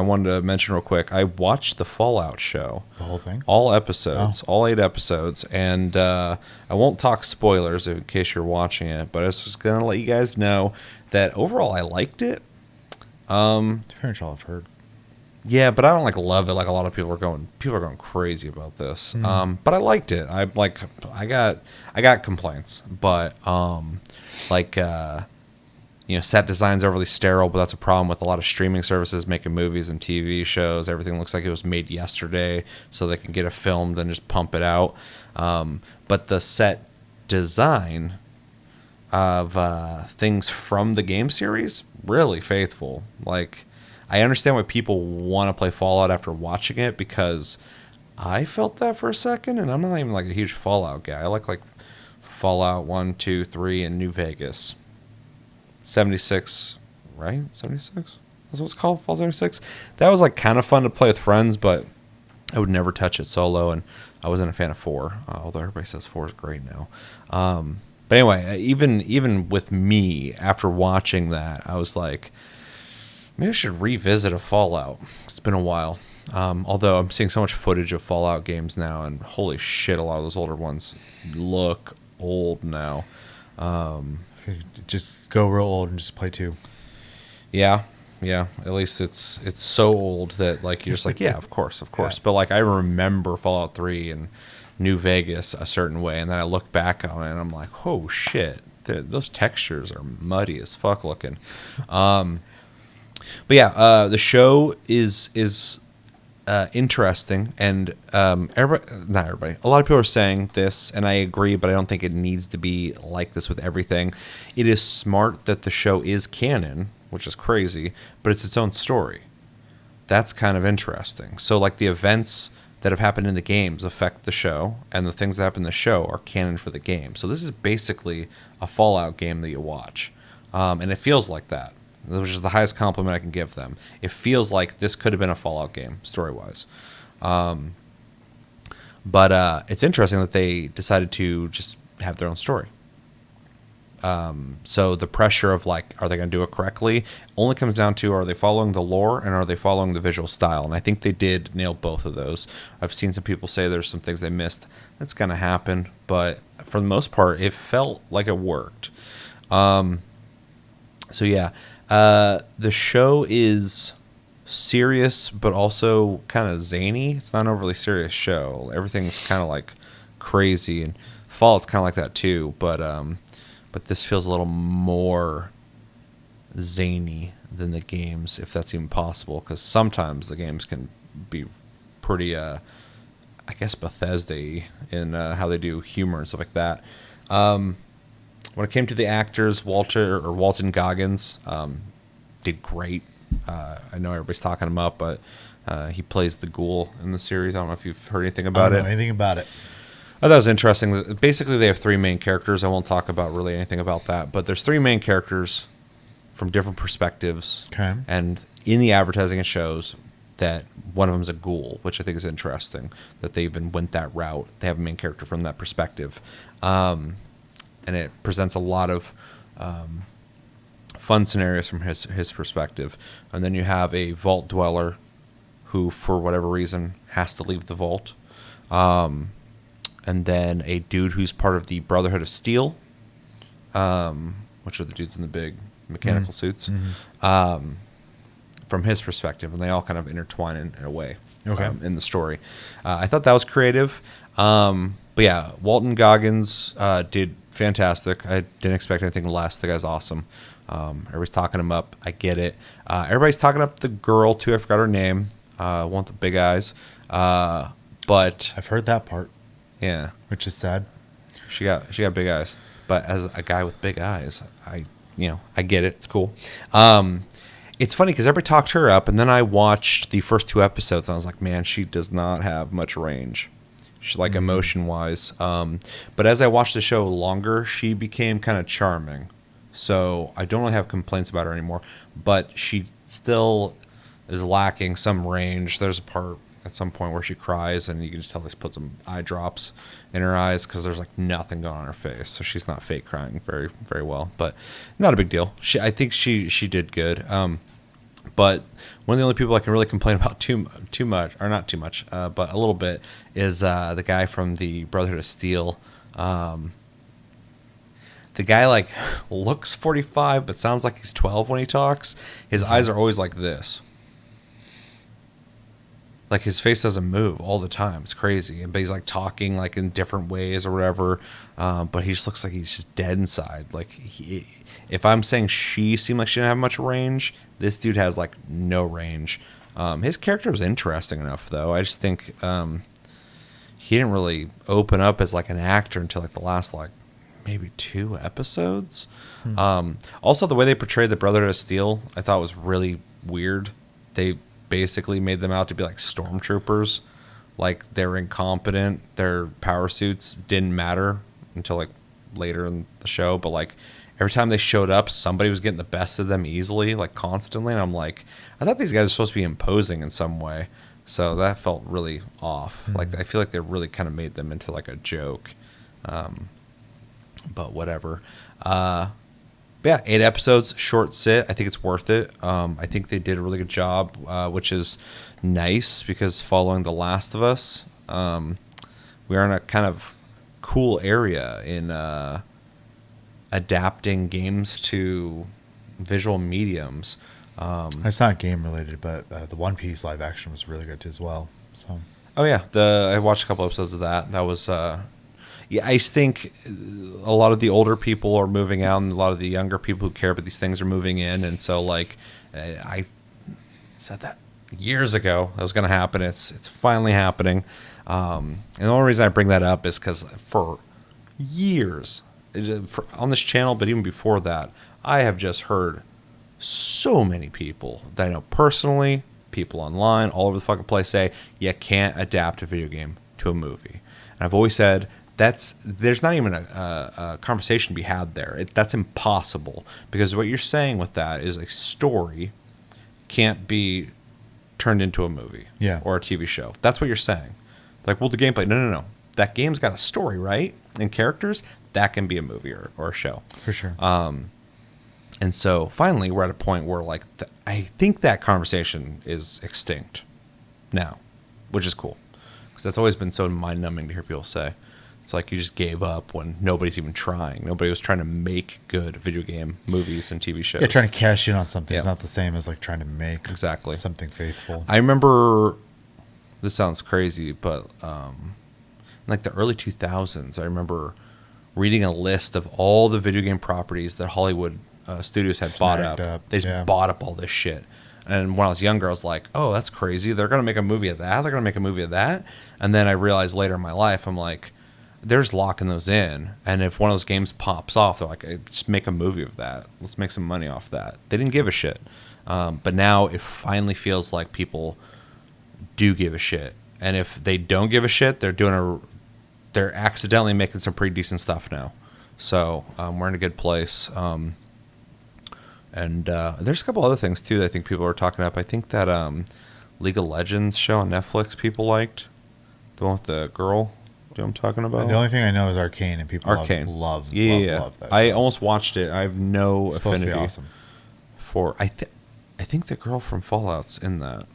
I wanted to mention real quick. I watched the Fallout show. The whole thing? All episodes. Oh. All 8 episodes. And I won't talk spoilers in case you're watching it, but I was just going to let you guys know that overall I liked it. It's pretty much all I've heard. Yeah, but I don't love it like a lot of people are going. People are going crazy about this. But I liked it. I got complaints, but set design's overly sterile, but that's a problem with a lot of streaming services making movies and TV shows. Everything looks like it was made yesterday, so they can get it filmed and just pump it out. But the set design of things from the game series, really faithful. I understand why people want to play Fallout after watching it, because I felt that for a second, and I'm not even a huge Fallout guy. I like Fallout 1, 2, 3, and New Vegas. 76, right? 76? That's what it's called, Fallout 76? That was kind of fun to play with friends, but I would never touch it solo, and I wasn't a fan of 4, although everybody says 4 is great now. But anyway, even with me, after watching that, I was like, maybe I should revisit a Fallout. It's been a while. Although I'm seeing so much footage of Fallout games now, and holy shit, a lot of those older ones look old now. Just go real old and just play 2. Yeah. At least it's so old that you're just yeah, of course. Yeah. But I remember Fallout 3 and New Vegas a certain way, and then I look back on it and I'm like, oh shit, those textures are muddy as fuck looking. But yeah, the show is interesting, and not everybody. A lot of people are saying this, and I agree, but I don't think it needs to be like this with everything. It is smart that the show is canon, which is crazy, but it's its own story. That's kind of interesting. So the events that have happened in the games affect the show, and the things that happen in the show are canon for the game. So this is basically a Fallout game that you watch, and it feels like that, which is the highest compliment I can give them. It feels like this could have been a Fallout game, story-wise. But it's interesting that they decided to just have their own story. So the pressure of are they going to do it correctly only comes down to, are they following the lore and are they following the visual style? And I think they did nail both of those. I've seen some people say there's some things they missed. That's going to happen, but for the most part, it felt like it worked. So yeah, the show is serious, but also kind of zany. It's not an overly serious show. Everything's kind of crazy, and Fallout's kind of like that too, but this feels a little more zany than the games, if that's even possible, because sometimes the games can be pretty, I guess, Bethesda-y in how they do humor and stuff like that. When it came to the actors, Walton Goggins did great. I know everybody's talking him up, but he plays the ghoul in the series. I don't know if you've heard anything about it. I don't know anything about it. I thought it was interesting. Basically, they have 3 main characters. I won't talk about really anything about that, but there's 3 main characters from different perspectives. Okay. And in the advertising, it shows that one of them is a ghoul, which I think is interesting, that they even went that route. They have a main character from that perspective. And it presents a lot of fun scenarios from his perspective. And then you have a vault dweller who, for whatever reason, has to leave the vault. And then a dude who's part of the Brotherhood of Steel, which are the dudes in the big mechanical suits, from his perspective. And they all kind of intertwine in a way in the story. I thought that was creative. But yeah, Walton Goggins did fantastic. I didn't expect anything less. The guy's awesome. Everybody's talking him up. I get it. Everybody's talking up the girl, too. I forgot her name. One with the big eyes. But I've heard that part. Yeah, which is sad. She got big eyes, but as a guy with big eyes, I get it. It's cool. It's funny because everybody talked her up, and then I watched the first 2 episodes, and I was like, man, she does not have much range. She emotion wise. But as I watched the show longer, she became kind of charming. So I don't really have complaints about her anymore. But she still is lacking some range. There's a part at some point where she cries, and you can just tell they put some eye drops in her eyes because there's nothing going on her face, so she's not fake crying very, very well. But not a big deal. I think she did good. But one of the only people I can really complain about too much, or not too much, but a little bit, is the guy from the Brotherhood of Steel. The guy like looks 45, but sounds like he's 12 when he talks. His eyes are always like this. Like his face doesn't move all the time. It's crazy. But he's like talking like in different ways or whatever. But he just looks like he's just dead inside. Like if I'm saying she seemed like she didn't have much range, this dude has like no range. His character was interesting enough though. I just think he didn't really open up as like an actor until like the last like maybe 2 episodes. Also, the way they portrayed the Brotherhood of Steel, I thought was really weird. They basically made them out to be like stormtroopers, like they're incompetent. Their power suits didn't matter until like later in the show, but like every time they showed up, somebody was getting the best of them easily, like constantly. And I'm like, I thought these guys were supposed to be imposing in some way, so that felt really off. Like I feel like they really kind of made them into like a joke. But whatever. But yeah, 8 episodes, short sit. I think it's worth it. I think they did a really good job, which is nice because following The Last of Us, we are in a kind of cool area in adapting games to visual mediums. It's not game related, but the One Piece live action was really good as well. So. Oh yeah, I watched a couple episodes of that. That was yeah. I think a lot of the older people are moving out, and a lot of the younger people who care about these things are moving in. And so, like, I said that years ago that was going to happen. It's finally happening. And the only reason I bring that up is because for years on this channel, but even before that, I have just heard so many people that I know personally, people online, all over the fucking place say you can't adapt a video game to a movie. And I've always said there's not even a conversation to be had there. That's impossible, because what you're saying with that is a story can't be turned into a movie or a TV show. That's what you're saying. Like, well, the gameplay, no. That game's got a story, right? And characters, that can be a movie or a show. For sure. And so finally we're at a point where like I think that conversation is extinct now, which is cool, because that's always been so mind-numbing to hear people say. It's like you just gave up when nobody's even trying. Nobody was trying to make good video game movies and TV shows. Yeah, trying to cash in on something is not the same as like trying to make something faithful. I remember, this sounds crazy, but in like the early 2000s, I remember reading a list of all the video game properties that Hollywood studios had bought up. They just bought up all this shit. And when I was younger, I was like, oh, that's crazy. They're going to make a movie of that. They're going to make a movie of that. And then I realized later in my life, I'm like, they're just locking those in. And if one of those games pops off, they're like, hey, just make a movie of that. Let's make some money off that. They didn't give a shit. But now it finally feels like people do give a shit. And if they don't give a shit, they're accidentally making some pretty decent stuff now. So we're in a good place. And there's a couple other things too that I think people are talking up. I think that League of Legends show on Netflix people liked, the one with the girl. Do you know what I'm talking about? The only thing I know is Arcane, and people love that. I almost watched it. I have no it's affinity supposed to be awesome. For I think the girl from Fallout's in that.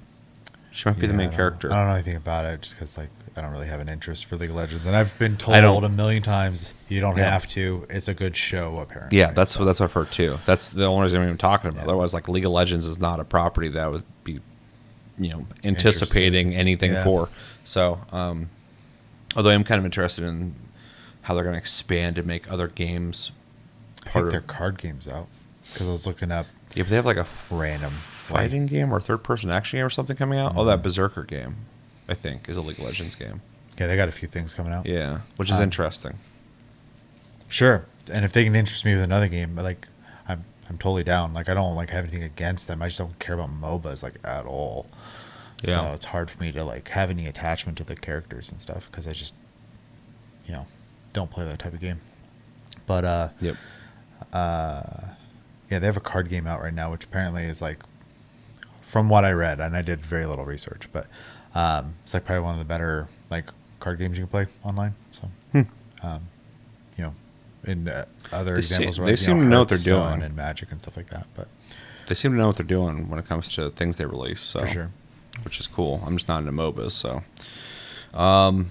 She might be the main character. I don't know anything about it, just because like I don't really have an interest for League of Legends, and I've been told a million times you don't have to. It's a good show, apparently. Yeah, that's what I've heard too. That's the only reason I'm even talking about. Otherwise, like League of Legends is not a property that I would be, anticipating anything for. So, although I'm kind of interested in how they're going to expand and make other games. I think their card games out, because I was looking up. Yeah, but they have like a random fighting game or third-person action game or something coming out. Mm-hmm. Oh, that Berserker game, I think, is a League of Legends game. Yeah, they got a few things coming out. Yeah, which is interesting. Sure, and if they can interest me with another game, like I'm totally down. Like I don't like have anything against them. I just don't care about MOBAs like at all. Yeah. So it's hard for me to like have any attachment to the characters and stuff, because I just don't play that type of game. But yeah, they have a card game out right now, which apparently is like, from what I read, and I did very little research, but it's like probably one of the better like card games you can play online. So, in the other examples, they seem to know what they're doing, and Magic and stuff like that. But They seem to know what they're doing when it comes to things they release. So, For sure. Which is cool. I'm just not into MOBAs, so. But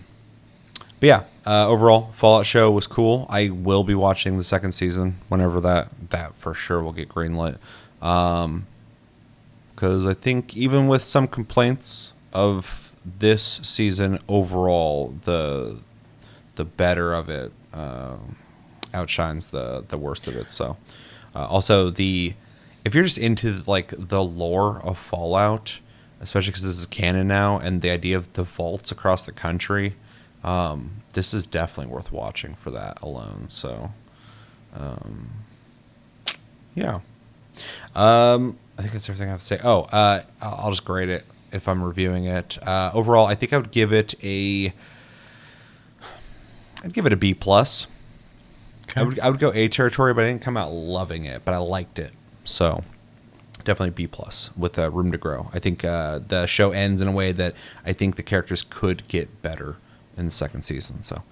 yeah, overall, Fallout show was cool. I will be watching the second season whenever that for sure will get greenlit. Because I think even with some complaints of this season overall, the better of it outshines the worst of it. So, also if you're just into like the lore of Fallout, especially because this is canon now, and the idea of the vaults across the country, this is definitely worth watching for that alone. So, yeah. I think that's everything I have to say. Oh, I'll just grade it if I'm reviewing it. Overall, I think I would give it a B plus. Okay. I would go A territory, but I didn't come out loving it, but I liked it. So definitely B plus with room to grow. I think the show ends in a way that I think the characters could get better in the second season. So